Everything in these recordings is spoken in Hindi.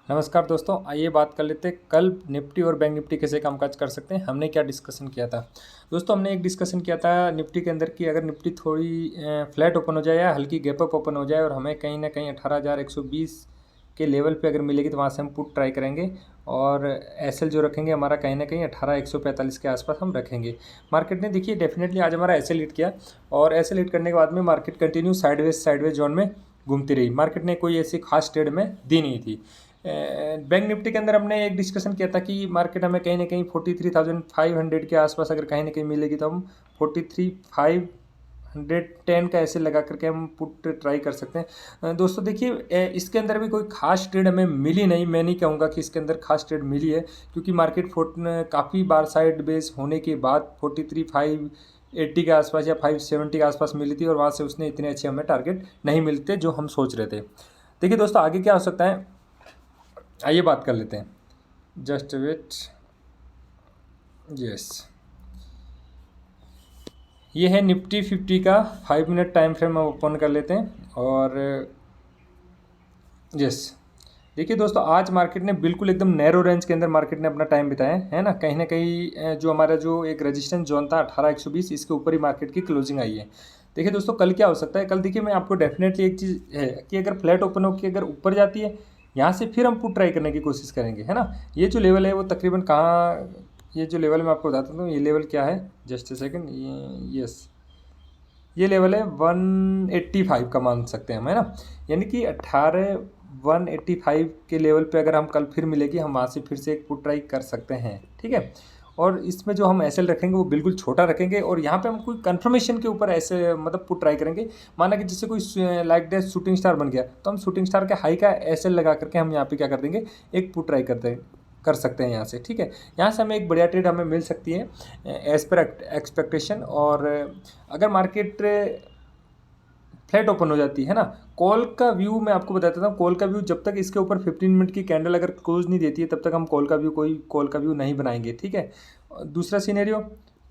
नमस्कार दोस्तों, आइए बात कर लेते हैं कल निफ्टी और बैंक निफ्टी कैसे कामकाज कर सकते हैं। हमने क्या डिस्कशन किया था दोस्तों? हमने एक डिस्कशन किया था निफ्टी के अंदर कि अगर निफ्टी थोड़ी फ्लैट ओपन हो जाए या हल्की गैप अप ओपन हो जाए और हमें कहीं ना कहीं 18,120 के लेवल पे अगर मिलेगी तो वहाँ से हम पुट ट्राई करेंगे। और एसएल जो रखेंगे हमारा कहीं ना कहीं 18,145 के आसपास हम रखेंगे। मार्केट ने देखिए डेफिनेटली आज हमारा एसएल हिट किया और एसएल हिट करने के बाद में मार्केट कंटिन्यू साइडवेज जोन में घूमती रही। मार्केट ने कोई ऐसी खास ट्रेड में दी नहीं थी। बैंक निफ्टी के अंदर हमने एक डिस्कशन किया था कि मार्केट हमें कहीं ना कहीं 43,500 के आसपास अगर कहीं ना कहीं मिलेगी तो हम 43,510 का ऐसे लगा करके हम पुट ट्राई कर सकते हैं। दोस्तों देखिए इसके अंदर भी कोई खास ट्रेड हमें मिली नहीं। मैं नहीं कहूँगा कि इसके अंदर खास ट्रेड मिली है, क्योंकि मार्केट काफ़ी बार साइड बेस होने के बाद 43,580 के आसपास या 570 के आसपास मिली थी और वहाँ से उसने इतने अच्छे हमें टारगेट नहीं मिलते जो हम सोच रहे थे। देखिए दोस्तों आगे क्या हो सकता है, आइए बात कर लेते हैं। जस्ट वेट, यस, ये है निफ्टी 50 का 5 मिनट टाइम फ्रेम हम ओपन कर लेते हैं। और यस देखिए दोस्तों आज मार्केट ने बिल्कुल एकदम नैरो रेंज के अंदर मार्केट ने अपना टाइम बिताया है ना। कहीं ना कहीं जो हमारा जो एक रेजिस्टेंस जोन था 18,120, इसके ऊपर ही मार्केट की क्लोजिंग आई है। देखिए दोस्तों कल क्या हो सकता है, कल देखिए मैं आपको डेफिनेटली एक चीज़ है कि अगर फ्लैट ओपन होकर अगर ऊपर जाती है यहाँ से फिर हम पुट ट्राई करने की कोशिश करेंगे, है ना। ये जो लेवल है वो तकरीबन कहाँ, ये जो लेवल मैं आपको बताता हूँ, ये लेवल क्या है, जस्ट ए सेकेंड, यस, ये लेवल है 185 का मान सकते हैं हम, है ना। यानी कि 185 के लेवल पे अगर हम कल फिर मिलेगी हम वहाँ से फिर से एक पुट ट्राई कर सकते हैं, ठीक है। और इसमें जो हम एसएल रखेंगे वो बिल्कुल छोटा रखेंगे और यहाँ पे हम कोई कंफर्मेशन के ऊपर ऐसे मतलब पुट ट्राई करेंगे। माना कि जैसे कोई लाइक दैट शूटिंग स्टार बन गया तो हम शूटिंग स्टार के हाई का एसएल लगा करके हम यहाँ पे क्या कर देंगे, एक पुट ट्राई कर सकते हैं यहाँ से, ठीक है। यहाँ से हमें एक बढ़िया ट्रेड हमें मिल सकती है एज पर एक्सपेक्टेशन। और अगर मार्केट फ्लैट ओपन हो जाती है ना, कॉल का व्यू मैं आपको बता देता हूँ। कॉल का व्यू जब तक इसके ऊपर 15 मिनट की कैंडल अगर क्लोज नहीं देती है तब तक हम कोई कॉल का व्यू नहीं बनाएंगे, ठीक है। दूसरा सीनेरियो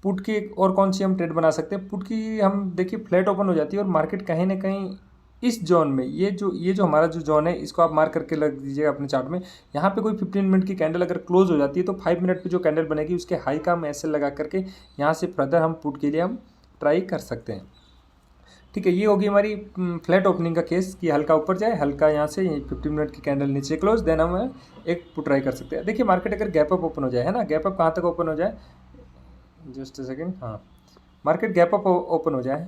पुट की, और कौन सी हम ट्रेड बना सकते हैं पुट की, हम देखिए फ्लैट ओपन हो जाती है और मार्केट कहीं ना कहीं इस जोन में, ये जो हमारा जो जोन है इसको आप मार्क करके लग दीजिएगा अपने चार्ट में। यहाँ पे कोई 15 मिनट की कैंडल अगर क्लोज हो जाती है तो 5 मिनट पे जो कैंडल बनेगी उसके हाई का हम ऐसे लगा करके यहाँ से फर्दर हम पुट के लिए हम ट्राई कर सकते हैं, ठीक है। ये होगी हमारी फ्लैट ओपनिंग का केस कि हल्का ऊपर जाए, हल्का यहाँ से 15 मिनट की कैंडल नीचे क्लोज, देन हम एक पुट ट्राई कर सकते हैं। देखिए मार्केट अगर गैप अप ओपन हो जाए, है ना, गैप अप कहाँ तक ओपन हो जाए, जस्ट अ सेकेंड, हाँ, मार्केट गैप अप ओपन हो जाए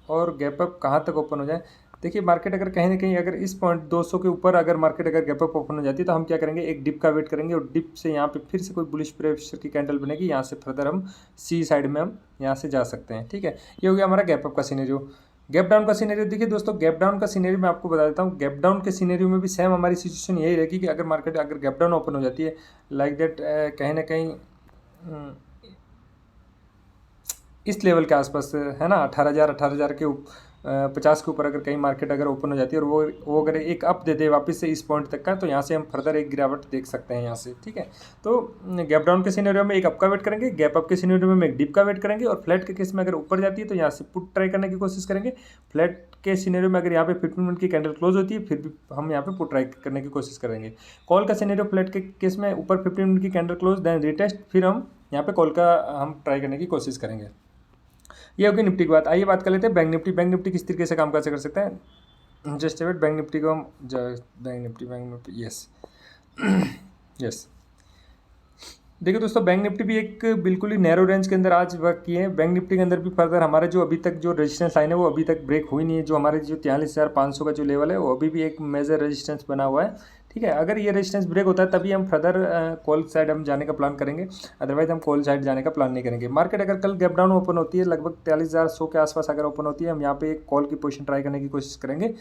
और गैप अप कहाँ तक ओपन हो जाए, देखिए मार्केट अगर कहीं ना कहीं अगर इस पॉइंट 200 के ऊपर अगर मार्केट अगर गैप अप ओपन हो जाती है तो हम क्या करेंगे, एक डिप का वेट करेंगे और डिप से यहाँ पे फिर से कोई बुलिश प्रेशर की कैंडल बनेगी, यहाँ से फर्दर हम सी साइड में हम यहाँ से जा सकते हैं, ठीक है। ये हो गया हमारा गैप अप का सीनेरियो। गैप डाउन का सीनेरियो देखिए दोस्तों, गैप डाउन का सीनेरियो मैं आपको बता देता हूँ। गैप डाउन के सीनेरियो में भी सेम हमारी सिचुएशन यही रहेगी कि अगर मार्केट अगर गैप डाउन ओपन हो जाती है लाइक दैट कहीं ना कहीं इस लेवल के आसपास, है ना, 18,000 के 50 के ऊपर अगर कहीं मार्केट अगर ओपन हो जाती है और वो अगर एक अप दे दे वापस से इस पॉइंट तक का, तो यहाँ से हम फर्दर एक गिरावट देख सकते हैं यहाँ से, ठीक है। तो गैप डाउन के सिनेरियो में एक अप का वेट करेंगे, गैप अप के सिनेरियो में एक डिप का वेट करेंगे और फ्लैट के केस में अगर ऊपर जाती है तो यहाँ से पुट ट्राई करने की कोशिश करेंगे। फ्लैट के सिनेरियो में अगर यहाँ पे 15 मिनट की कैंडल क्लोज होती है फिर भी हम यहाँ पे पुट ट्राई करने की कोशिश करेंगे। कॉल का सिनेरियो फ्लैट के केस में ऊपर 15 मिनट की कैंडल क्लोज देन रिटेस्ट, फिर हम यहाँ पे कॉल का हम ट्राई करने की कोशिश करेंगे। ये होगी निफ्टी की बात। आइए बात कर लेते हैं बैंक निफ्टी। बैंक निफ्टी किस तरीके से काम कर सकते हैं, जस्ट वेट, बैंक निफ्टी को हम बैंक निफ्टी यस यस देखिए दोस्तों बैंक निफ्टी भी एक बिल्कुल ही नैरो रेंज के अंदर आज वर्क किए हैं। बैंक निफ्टी के अंदर भी फर्दर हमारे जो अभी तक जो रेजिस्टेंस लाइन है वो अभी तक ब्रेक हुई नहीं है। जो हमारे जो 43,500 का जो लेवल है वो अभी भी एक मेजर रेजिस्टेंस बना हुआ है, ठीक है। अगर ये रेजिस्टेंस ब्रेक होता है तभी हम फर्दर कॉल साइड हम जाने का प्लान करेंगे, अदरवाइज हम कॉल साइड जाने का प्लान नहीं करेंगे। मार्केट अगर कल गैप डाउन ओपन होती है लगभग 43,100 के आसपास अगर ओपन होती है, हम यहाँ पे एक कॉल की पोजीशन ट्राई करने की कोशिश करेंगे,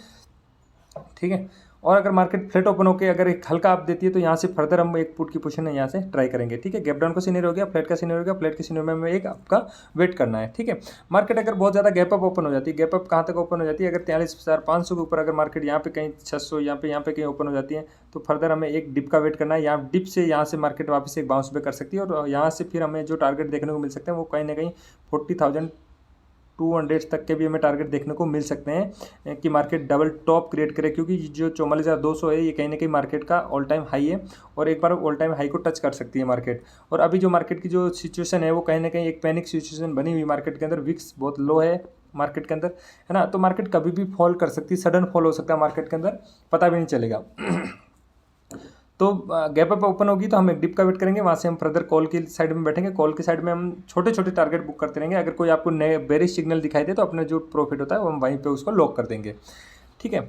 ठीक है। और अगर मार्केट फ्लैट ओपन होकर अगर एक हल्का अप देती है तो यहाँ से फर्दर हम एक पुट की पोजीशन यहाँ से ट्राई करेंगे, ठीक है। गैप डाउन का सीनियर हो गया, फ्लैट का सीनियर हो गया। फ्लैट के सीनियर में हमें एक अप का वेट करना है, ठीक है। मार्केट अगर बहुत ज़्यादा गैप अप ओपन हो जाती है, गैप अप कहाँ तक ओपन हो जाती है, अगर 43,500 के ऊपर अगर मार्केट यहाँ पे कहीं 600 यहाँ पे कहीं ओपन हो जाती है तो फर्दर हमें एक डिप का वेट करना है। यहाँ डिप से यहाँ से मार्केट वापस एक बाउंस बैक कर सकती है और यहाँ से फिर हमें जो टारगेट देखने को मिल सकते हैं वो कहीं ना कहीं 40,000 2200 तक के भी हमें टारगेट देखने को मिल सकते हैं कि मार्केट डबल टॉप क्रिएट करे, क्योंकि जो 44,200 है ये कहीं ना कहीं मार्केट का ऑल टाइम हाई है और एक बार ऑल टाइम हाई को टच कर सकती है मार्केट। और अभी जो मार्केट की जो सिचुएशन है वो कहीं ना कहीं एक पैनिक सिचुएशन बनी हुई मार्केट के अंदर, विक्स बहुत लो है मार्केट के अंदर, है ना। तो मार्केट कभी भी फॉल कर सकती है, सडन फॉल हो सकता है मार्केट के अंदर, पता भी नहीं चलेगा। तो गैप अप ओपन होगी तो हम एक डिप का वेट करेंगे, वहाँ से हम फर्दर कॉल की साइड में बैठेंगे। कॉल की साइड में हम छोटे छोटे टारगेट बुक करते रहेंगे। अगर कोई आपको नए बेरिश सिग्नल दिखाई दे तो अपना जो प्रॉफिट होता है वो हम वहीं पे उसको लॉक कर देंगे, ठीक है।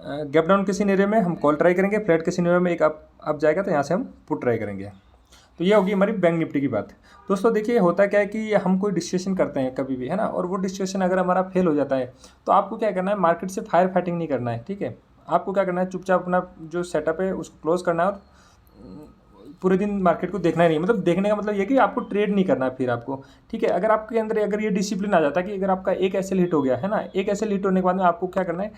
गैप डाउन के सिनेरियो में हम कॉल ट्राई करेंगे, फ्लैट के सिनेरियो में एक अप जाएगा तो यहाँ से हम पुट ट्राई करेंगे। तो ये होगी हमारी बैंक निफ्टी की बात। दोस्तों देखिए होता क्या है कि हम कोई डिस्कशन करते हैं कभी भी, है ना, और वो डिस्कशन अगर हमारा फेल हो जाता है तो आपको क्या करना है, मार्केट से फायर फाइटिंग नहीं करना है, ठीक है। आपको क्या करना है, चुपचाप अपना जो सेटअप है उसको क्लोज करना है और पूरे दिन मार्केट को देखना ही नहीं। मतलब देखने का मतलब ये कि आपको ट्रेड नहीं करना है फिर आपको, ठीक है। अगर आपके अंदर अगर ये डिसिप्लिन आ जाता है कि अगर आपका एक एसएल हिट हो गया है ना, एक एसएल हिट होने के बाद में आपको क्या करना है,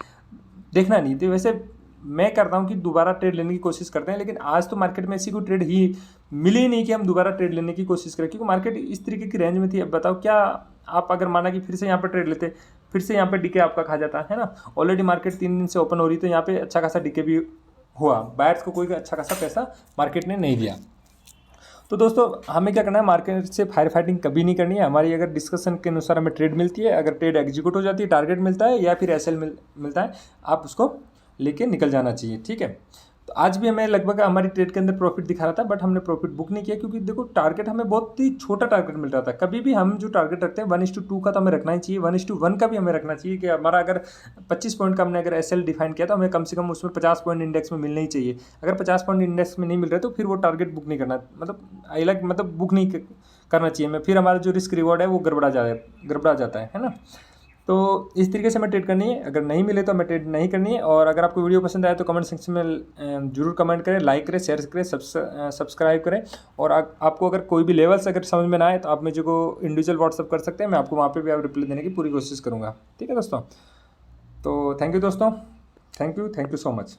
देखना नहीं। तो वैसे मैं करता हूँ कि दोबारा ट्रेड लेने की कोशिश करते हैं, लेकिन आज तो मार्केट में ऐसी कोई ट्रेड ही मिली नहीं कि हम दोबारा ट्रेड लेने की कोशिश करें, क्योंकि मार्केट इस तरीके की रेंज में थी। अब बताओ क्या आप अगर माना कि फिर से यहाँ पर ट्रेड लेते, फिर से यहाँ पर डीके आपका खा जाता है ना। ऑलरेडी मार्केट 3 दिन से ओपन हो रही, तो यहाँ पे अच्छा खासा डीके भी हुआ, बायर्स को कोई अच्छा खासा पैसा मार्केट ने नहीं दिया। तो दोस्तों हमें क्या करना है, मार्केट से फायर फाइटिंग कभी नहीं करनी है। हमारी अगर डिस्कशन के अनुसार हमें ट्रेड मिलती है, अगर ट्रेड एग्जीक्यूट हो जाती है, टारगेट मिलता है या फिर एसएल मिलता है, आप उसको लेके निकल जाना चाहिए, ठीक है। तो आज भी हमें लगभग हमारी ट्रेड के अंदर प्रॉफिट दिखा रहा था, बट हमने प्रॉफिट बुक नहीं किया, क्योंकि देखो टारगेट हमें बहुत ही छोटा टारगेट मिल रहा था। कभी भी हम जो टारगेट रखते हैं 1:2 का तो हमें रखना ही चाहिए, 1:1 का भी हमें रखना चाहिए कि हमारा अगर 25 पॉइंट का हमने अगर एसएल डिफाइन किया तो हमें कम से कम उसमें 50 पॉइंट इंडेक्स में मिलना ही चाहिए। अगर 50 पॉइंट इंडेक्स में नहीं मिल रहे तो फिर वो टारगेट बुक नहीं करना, मतलब बुक नहीं करना चाहिए मैं, फिर हमारा जो रिस्क रिवॉर्ड है वो गड़बड़ा जाता है ना। तो इस तरीके से हमें ट्रेड करनी है, अगर नहीं मिले तो हमें ट्रेड नहीं करनी है। और अगर आपको वीडियो पसंद आए तो कमेंट सेक्शन में जरूर कमेंट करें, लाइक करें, शेयर करें, सब्सक्राइब करें। और आपको अगर कोई भी लेवल्स अगर समझ में ना आए तो आप मुझे को इंडिविजुअल व्हाट्सअप कर सकते हैं, मैं आपको वहाँ पे भी आप रिप्लाई देने की पूरी कोशिश करूँगा, ठीक है दोस्तों। तो थैंक यू दोस्तों, थैंक यू सो मच।